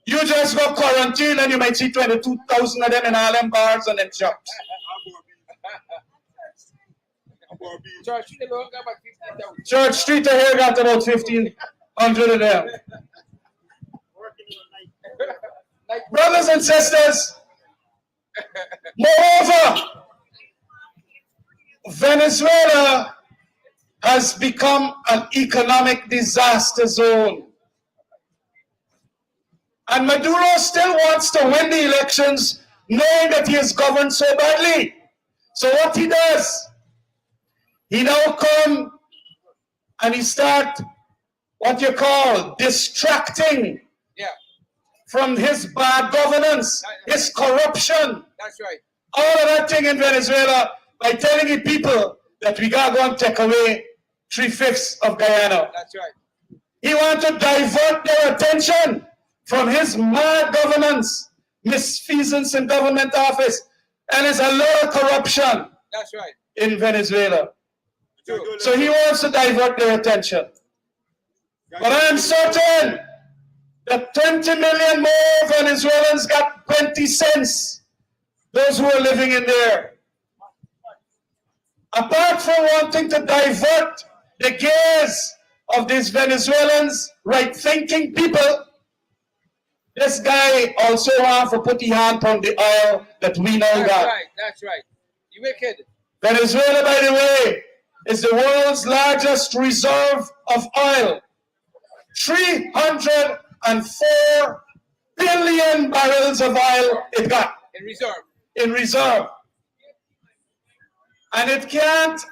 You just go quarantine and you might see 22,000 of them in all them bars and them shops. Church Street here got about 1,500 of them. Brothers and sisters, moreover, Venezuela has become an economic disaster zone. And Maduro still wants to win the elections knowing that he is governed so badly. So what he does, he now come and he start what you call distracting from his bad governance, his corruption.
That's right.
All of that thing in Venezuela by telling the people that we gotta go and take away 3/5 of Guyana.
That's right.
He wants to divert their attention from his mad governance, misfeasance in government office, and there's a lot of corruption
That's right.
in Venezuela.
True.
So he wants to divert their attention. But I am certain that 20 million more Venezuelans got 20 cents, those who are living in there. Apart from wanting to divert the gaze of these Venezuelans, right-thinking people, this guy also wants to put his hand on the oil that we now
That's
got.
right. That's right. You wicked.
Venezuela, by the way, is the world's largest reserve of oil. 304 billion barrels of oil it got
In reserve.
in reserve. And it can't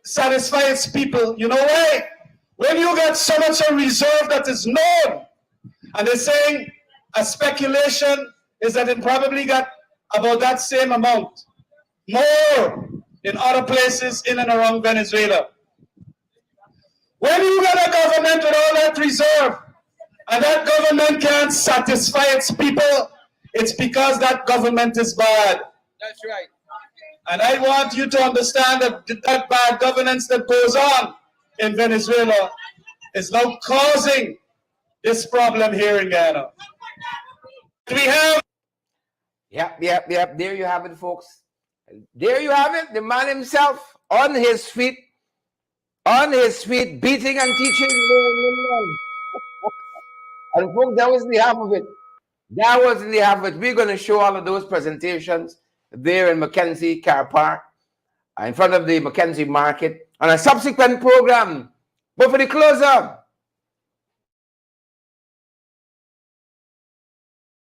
satisfy its people. You know why? When you got so much a reserve that is known, and they're saying a speculation is that it probably got about that same amount, more in other places in and around Venezuela. When you got a government with all that reserve, and that government can't satisfy its people, it's because that government is bad.
That's right.
And I want you to understand that that bad governance that goes on in Venezuela is now causing this problem here in Guyana. We have...
Yep. There you have it, folks. There you have it. The man himself on his feet, beating and teaching. And folks, that was the half of it. That was the half of it. We're going to show all of those presentations there in Mackenzie Car Park, in front of the Mackenzie Market, on a subsequent program. But for the close-up,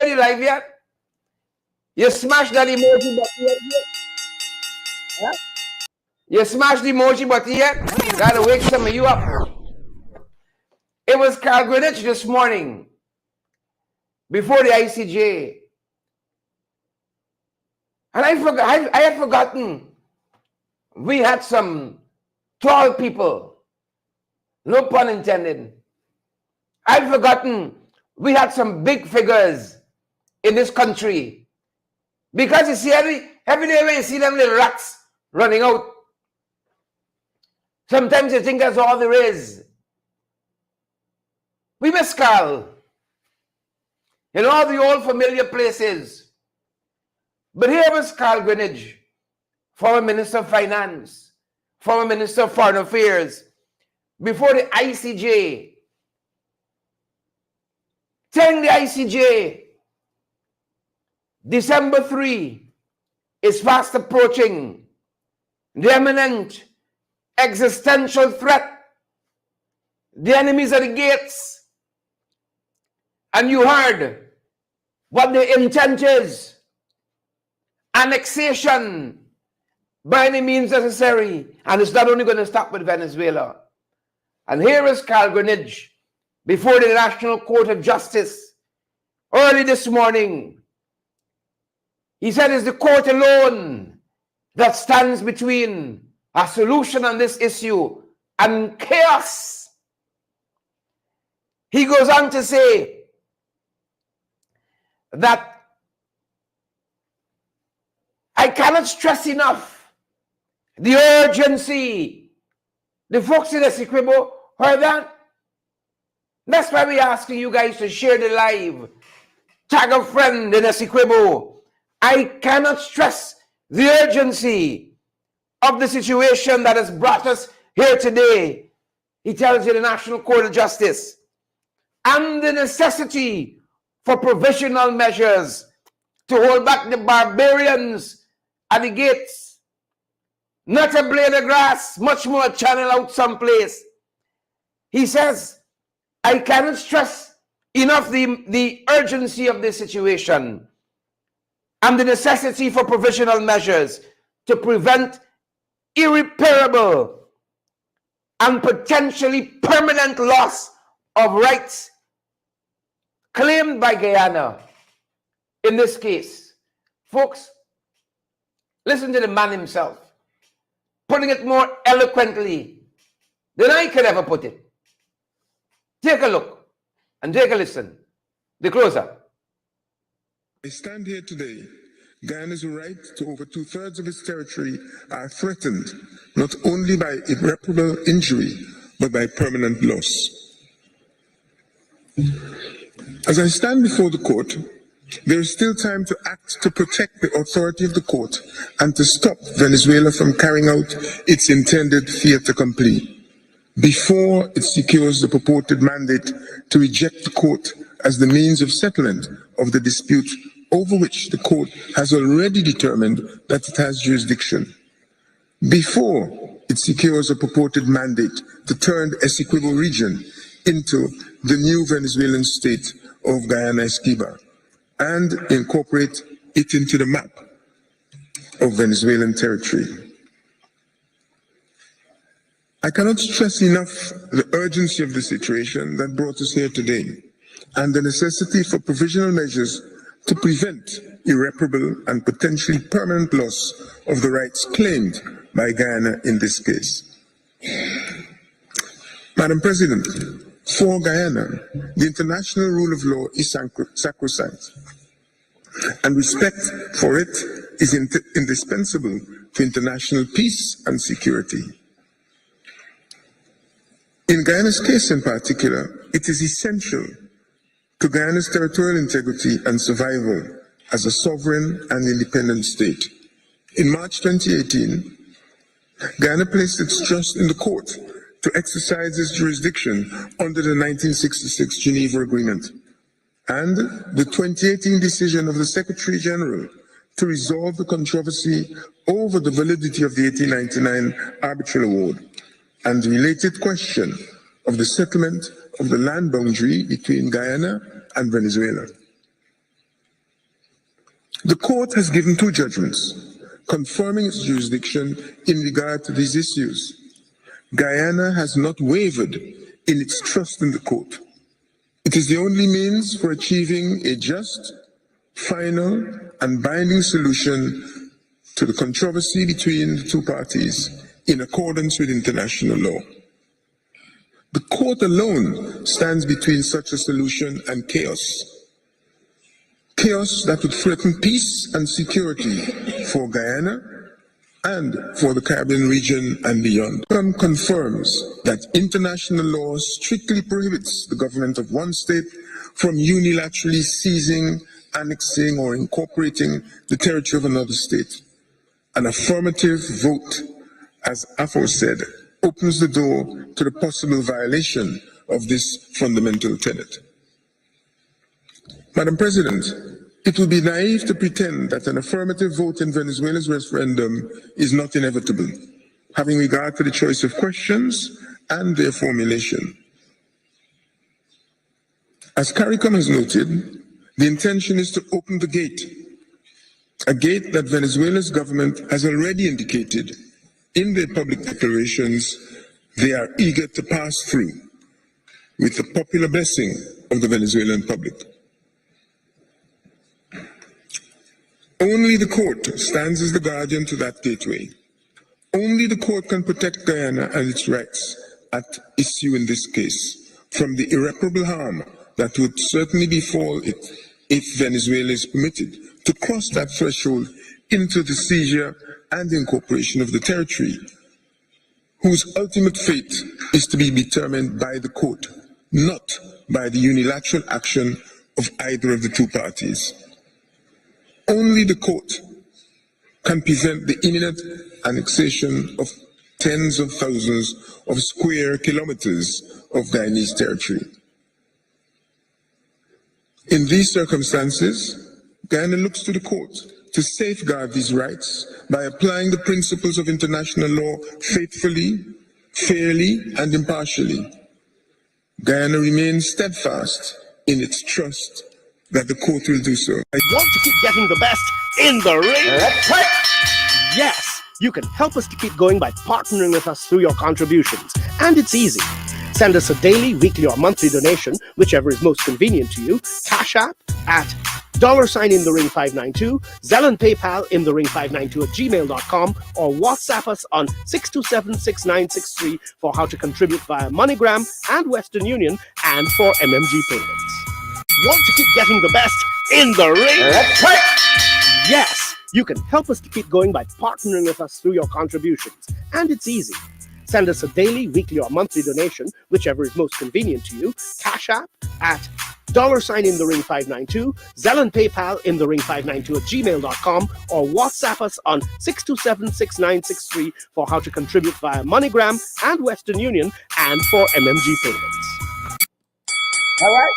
are you live yet? You smash that emoji button yet? Huh? You smash the emoji button yet? Gotta wake some of you up. It was Greenidge this morning, before the ICJ. And I had forgotten we had some tall people, no pun intended. I'd forgotten we had some big figures in this country. Because you see, every day when you see them little rats running out, sometimes you think that's all there is. We miss Carl in all the old familiar places. But here was Carl Greenidge, former Minister of Finance, former Minister of Foreign Affairs, before the ICJ, telling the ICJ, December 3 is fast approaching. The imminent existential threat. The enemies at the gates. And you heard what the intent is. Annexation by any means necessary. And it's not only going to stop with Venezuela. And here is Greenidge before the National Court of Justice early this morning. He said it's the court alone that stands between a solution on this issue and chaos. He goes on to say that I cannot stress enough the urgency. The folks in Essequibo heard that? That's why we're asking you guys to share the live. Tag a friend in Essequibo. I cannot stress the urgency of the situation that has brought us here today. He tells you the National Court of Justice. And the necessity for provisional measures to hold back the barbarians at the gates. Not a blade of grass, much more a channel out someplace. He says, I cannot stress enough the urgency of this situation and the necessity for provisional measures to prevent irreparable and potentially permanent loss of rights claimed by Guyana in this case. Folks, listen to the man himself, putting it more eloquently than I could ever put it. Take a look and take a listen. The closer.
I stand here today. Guyana's right to over 2/3 of its territory are threatened not only by irreparable injury, but by permanent loss. As I stand before the court, there is still time to act to protect the authority of the court and to stop Venezuela from carrying out its intended fait accompli before it secures the purported mandate to reject the court as the means of settlement of the dispute over which the court has already determined that it has jurisdiction, before it secures a purported mandate to turn the Essequibo region into the new Venezuelan state of Guyana-Esquiba and incorporate it into the map of Venezuelan territory. I cannot stress enough the urgency of the situation that brought us here today and the necessity for provisional measures to prevent irreparable and potentially permanent loss of the rights claimed by Guyana in this case. Madam President, for Guyana, the international rule of law is sacrosanct, and respect for it is indispensable to international peace and security. In Guyana's case in particular, it is essential to Guyana's territorial integrity and survival as a sovereign and independent state. In March 2018, Guyana placed its trust in the court to exercise its jurisdiction under the 1966 Geneva Agreement and the 2018 decision of the Secretary General to resolve the controversy over the validity of the 1899 arbitral award and the related question of the settlement of the land boundary between Guyana and Venezuela. The court has given 2 judgments confirming its jurisdiction in regard to these issues. Guyana has not wavered in its trust in the court. It is the only means for achieving a just, final, and binding solution to the controversy between the 2 parties in accordance with international law. The court alone stands between such a solution and chaos. Chaos that would threaten peace and security for Guyana and for the Caribbean region and beyond. It confirms that international law strictly prohibits the government of one state from unilaterally seizing, annexing, or incorporating the territory of another state. An affirmative vote, as aforesaid, opens the door to the possible violation of this fundamental tenet. Madam President, it would be naive to pretend that an affirmative vote in Venezuela's referendum is not inevitable, having regard to the choice of questions and their formulation. As CARICOM has noted, the intention is to open the gate, a gate that Venezuela's government has already indicated in their public declarations they are eager to pass through, with the popular blessing of the Venezuelan public. Only the court stands as the guardian to that gateway. Only the court can protect Guyana and its rights at issue in this case from the irreparable harm that would certainly befall it if Venezuela is permitted to cross that threshold into the seizure and incorporation of the territory, whose ultimate fate is to be determined by the court, not by the unilateral action of either of the two parties. Only the court can prevent the imminent annexation of tens of thousands of square kilometers of Guyanese territory. In these circumstances, Guyana looks to the court to safeguard these rights by applying the principles of international law faithfully, fairly, and impartially. Guyana remains steadfast in its trust that the court will do so.
Want to keep getting the best in the ring?
That's right.
Yes, you can help us to keep going by partnering with us through your contributions. And it's easy. Send us a daily, weekly, or monthly donation, whichever is most convenient to you. Cash App at $in-the-ring592, Zelle and PayPal in the ring592@gmail.com, or WhatsApp us on 627-6963 for how to contribute via MoneyGram and Western Union and for MMG payments. Want to keep getting the best in the ring?
That's right.
Yes, you can help us to keep going by partnering with us through your contributions. And it's easy. Send us a daily, weekly, or monthly donation, whichever is most convenient to you. Cash App at $in-the-ring592, Zelle and PayPal in the ring592@gmail.com, or WhatsApp us on 627-6963 for how to contribute via MoneyGram and Western Union and for MMG payments.
All right.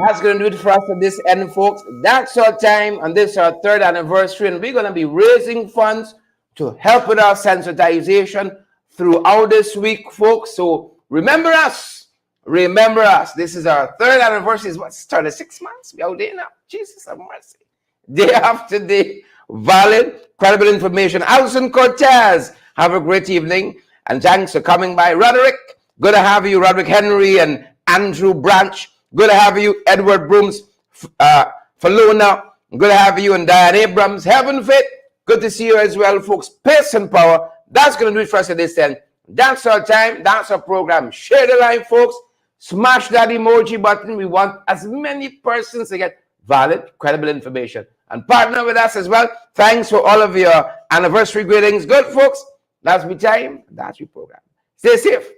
That's going to do it for us at this end, folks. That's our time, and this is our 3rd anniversary, and we're going to be raising funds to help with our sensitization throughout this week, folks. So remember us. Remember us. This is our 3rd anniversary. It's what started 6 months. We out there now. Jesus have mercy. Day after day, valid, credible information. Alison Cortez, have a great evening, and thanks for coming by. Roderick, good to have you. Roderick Henry and Andrew Branch. Good to have you, Edward Brooms, Falona. Good to have you, and Diane Abrams. Heaven Fit, good to see you as well, folks. Pace and power. That's going to do it for us at this end. That's our time. That's our program. Share the line, folks. Smash that emoji button. We want as many persons to get valid, credible information. And partner with us as well. Thanks for all of your anniversary greetings. Good, folks. That's my time. That's your program. Stay safe.